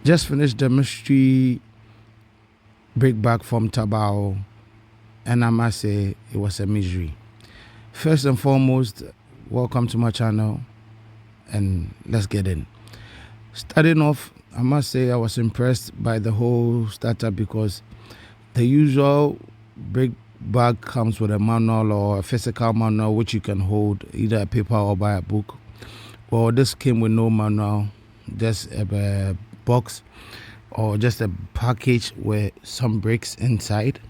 Just finished the mystery brick bag from Tabao, and I must say it was a misery. First and foremost, welcome to my channel, and let's get in. Starting off, I must say I was impressed by the whole startup because the usual brick bag comes with a manual or a physical manual which you can hold, either a paper or buy a book. Well, this came with no manual, just a box or just a package with some bricks inside,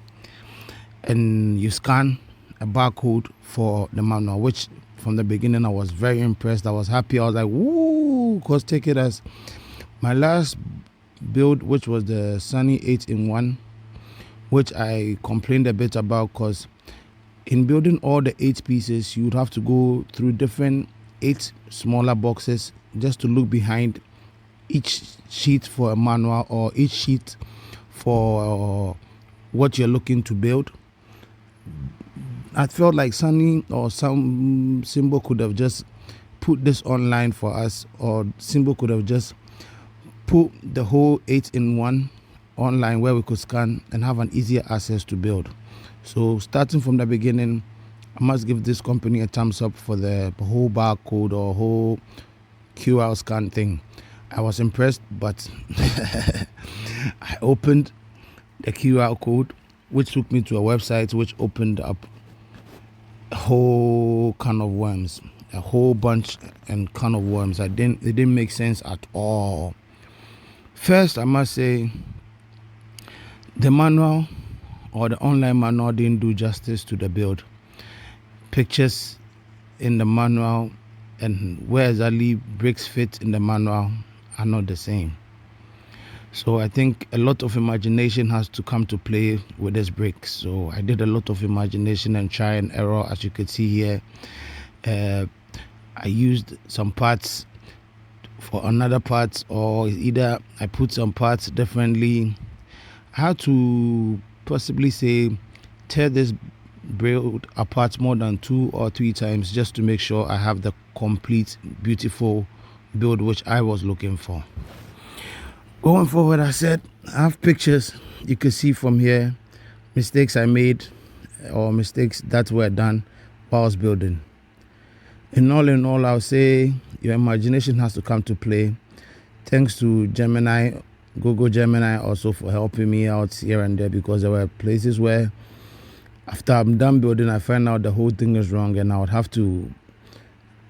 and you scan a barcode for the manual, which from the beginning I was very impressed. I was happy. I was like, woo, because take it as my last build, which was the Sunny 8-in-1, which I complained a bit about because in building all the 8 pieces, you would have to go through different 8 smaller boxes just to look behind each sheet for a manual or each sheet for what you're looking to build. I felt like Sunny or some Symbol could have just put this online for us, or Symbol could have just put the whole 8-in-1 online where we could scan and have an easier access to build. So starting from the beginning, I must give this company a thumbs up for the whole barcode or whole QR scan thing. I was impressed, but I opened the QR code, which took me to a website which opened up a whole can of worms, a whole bunch and can of worms. It didn't make sense at all. First, I must say the manual or the online manual didn't do justice to the build. Pictures in the manual and where exactly bricks fit in the manual are not the same. So I think a lot of imagination has to come to play with this brick. So I did a lot of imagination and try and error, as you can see here. I used some parts for another parts, or either I put some parts differently. I had to possibly say tear this build apart more than 2 or 3 times just to make sure I have the complete beautiful build which I was looking for. Going forward, I said I have pictures you can see from here, mistakes I made or mistakes that were done while I was building. In all, I'll say your imagination has to come to play. Thanks to Gemini, Google Gemini, also for helping me out here and there, because there were places where after I'm done building, I find out the whole thing is wrong, and I would have to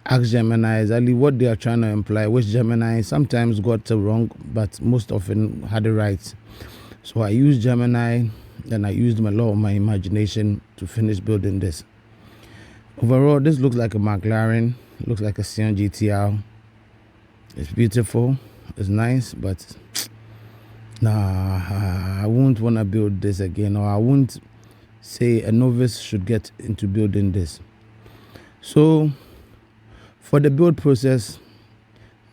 ask Gemini exactly what they are trying to imply, which Gemini sometimes got it wrong, but most often had it right. So I used Gemini, and I used a lot of my imagination to finish building this. Overall, this looks like a McLaren, looks like a Cian GTR. It's beautiful, it's nice, but nah, I won't want to build this again, or I won't say a novice should get into building this. So for the build process,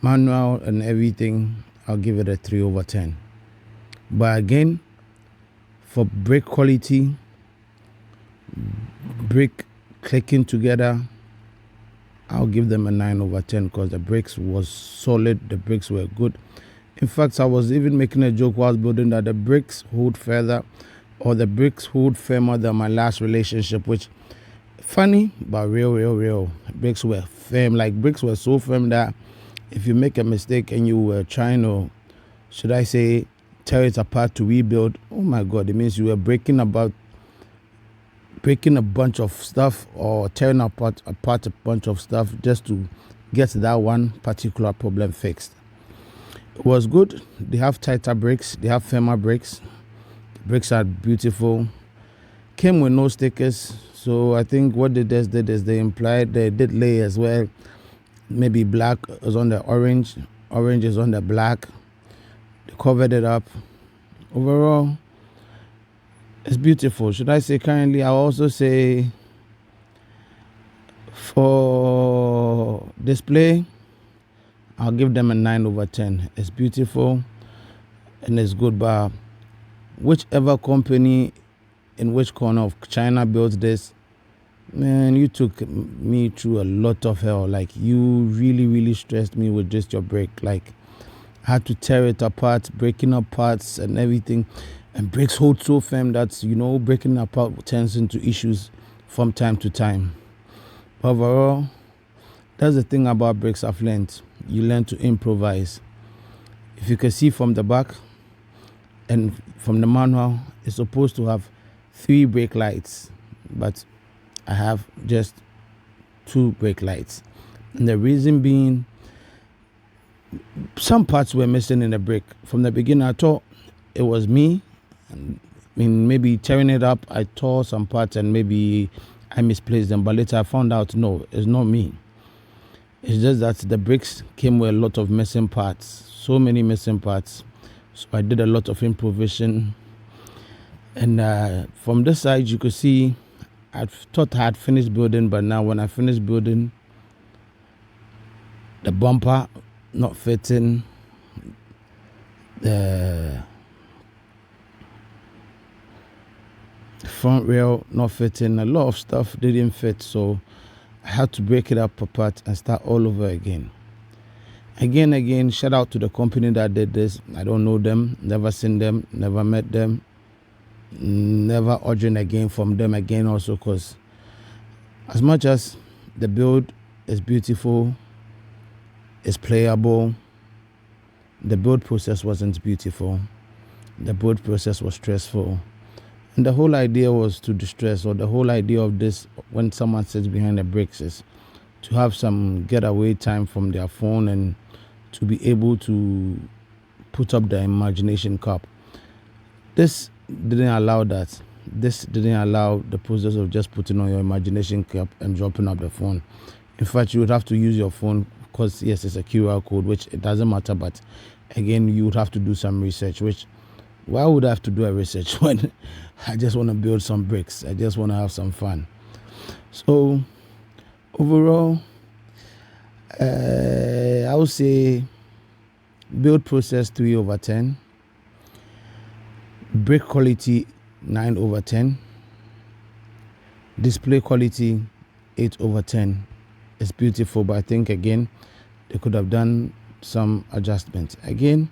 manual and everything, I'll give it a 3/10. But again, for brick quality, brick clicking together, I'll give them a 9/10 because the bricks was solid, the bricks were good. In fact, I was even making a joke while I was building that the bricks hold further, or the bricks hold firmer than my last relationship, which funny but real. Bricks were firm. Like, bricks were so firm that if you make a mistake and you were trying to, should I say, tear it apart to rebuild, oh my God, it means you were breaking a bunch of stuff, or tearing apart a bunch of stuff just to get that one particular problem fixed. It was good. They have tighter bricks, they have firmer bricks. The bricks are beautiful. Came with no stickers, so I think what they just did is they did layers where maybe black is on the orange is on the black. They covered it up. Overall, it's beautiful. Should I say currently? I'll also say for display, I'll give them a 9/10. It's beautiful and it's good, but whichever company in which corner of China builds this, man, you took me through a lot of hell. Like, you really stressed me with just your brick. Like, I had to tear it apart, breaking up parts and everything. And brakes hold so firm that, breaking apart turns into issues from time to time. Overall, that's the thing about brakes I've learned. You learn to improvise. If you can see from the back and from the manual, it's supposed to have 3 brake lights, but I have just 2 brake lights. And the reason being, some parts were missing in the brake. From the beginning, I thought it was me. Maybe tearing it up, I tore some parts and maybe I misplaced them. But later I found out, no, it's not me. It's just that the brakes came with a lot of missing parts. So many missing parts. So I did a lot of improvisation. And from this side, you could see, I thought I had finished building, but now when I finished building, the bumper not fitting, the front rail not fitting, a lot of stuff didn't fit, so I had to break it up apart and start all over again. Again, shout out to the company that did this. I don't know them, never seen them, never met them, never ordering again from them again also, because as much as the build is beautiful, it's playable, the build process wasn't beautiful. The build process was stressful. And the whole idea was to distress, or the whole idea of this, when someone sits behind the brakes, is to have some getaway time from their phone and to be able to put up the imagination cap. This didn't allow that. This didn't allow the process of just putting on your imagination cap and dropping up the phone. In fact, you would have to use your phone, because yes, it's a QR code, which it doesn't matter, but again, you would have to do some research, which, why would I have to do a research when I just want to build some bricks? I just want to have some fun. So overall, I would say build process 3/10, brick quality 9/10, display quality 8/10. It's beautiful, but I think again they could have done some adjustments. Again,